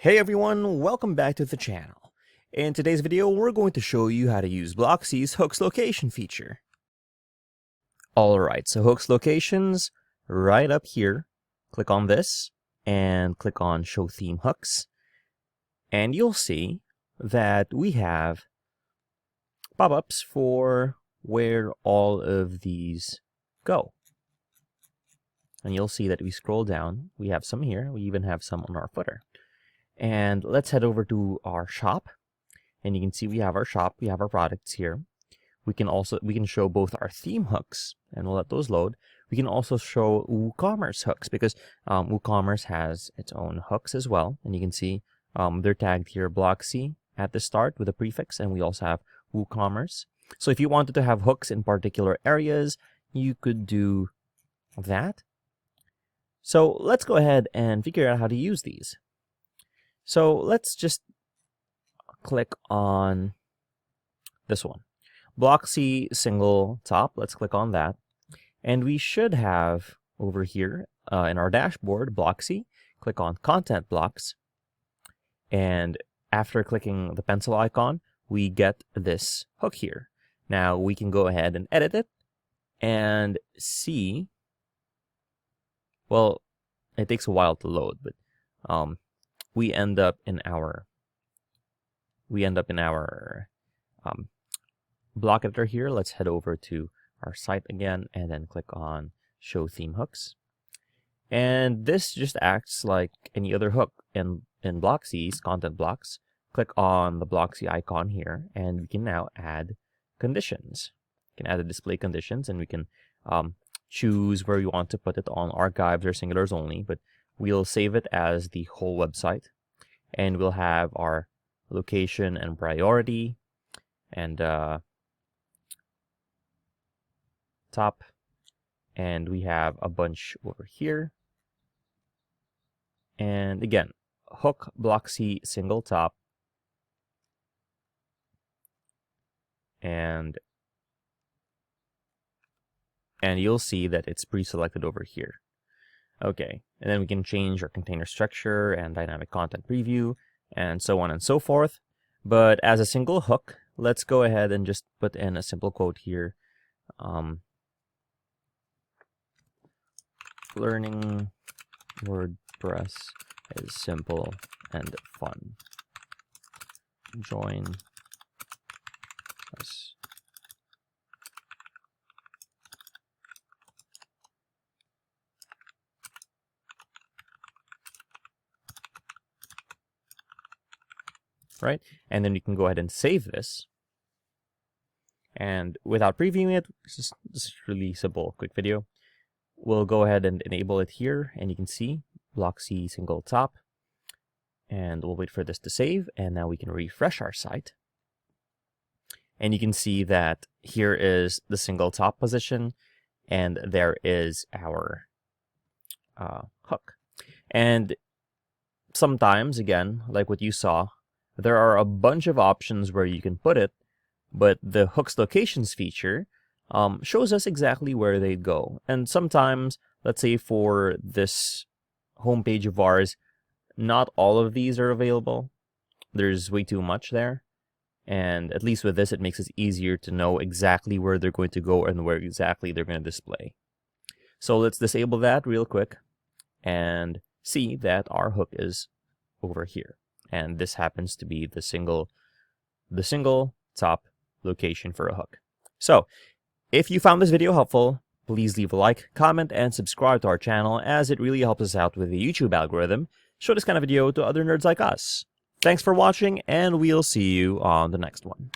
Hey everyone, welcome back to the channel. In today's video, we're going to show you how to use Blocksy's Hooks Location feature. Alright, so Hooks Locations, right up here, click on this, and click on Show Theme Hooks. And you'll see that we have pop-ups for where all of these go. And you'll see that we scroll down, we have some here, we even have some on our footer. And let's head over to our shop, and you can see we have our shop, we have our products here. We can show both our theme hooks, and we'll let those load. We can also show WooCommerce hooks, because WooCommerce has its own hooks as well, and you can see they're tagged here Blocksy at the start with a prefix, and we also have WooCommerce. So if you wanted to have hooks in particular areas, you could do that. So let's go ahead and figure out how to use these. So let's just click on this one, Blocksy single top. Let's click on that. And we should have over here in our dashboard, Blocksy, click on content blocks. And after clicking the pencil icon, we get this hook here. Now we can go ahead and edit it and see. Well, it takes a while to load, but we end up in our block editor here. Let's head over to our site again and then click on Show Theme Hooks. And this just acts like any other hook in Blocksy's content blocks. Click on the Blocksy icon here, and we can now add conditions. We can add the display conditions, and we can choose where we want to put it on archives or singulars only, but we'll save it as the whole website, and we'll have our location and priority and top, and we have a bunch over here. And again, hook Blocksy single top, and you'll see that it's pre-selected over here. Okay, and then we can change our container structure and dynamic content preview and so on and so forth. But as a single hook, let's go ahead and just put in a simple quote here. Learning WordPress is simple and fun. Join us. Right? And then you can go ahead and save this. And without previewing it, this is really simple, quick video. We'll go ahead and enable it here, and you can see Blocksy single top. And we'll wait for this to save, and now we can refresh our site. And you can see that here is the single top position, and there is our hook. And sometimes, again, like what you saw, there are a bunch of options where you can put it, but the Hooks Locations feature shows us exactly where they'd go. And sometimes, let's say for this homepage of ours, not all of these are available. There's way too much there. And at least with this, it makes it easier to know exactly where they're going to go and where exactly they're going to display. So let's disable that real quick and see that our hook is over here. And this happens to be the single top location for a hook. So if you found this video helpful, please leave a like, comment, and subscribe to our channel, as it really helps us out with the YouTube algorithm. Show this kind of video to other nerds like us. Thanks for watching, and we'll see you on the next one.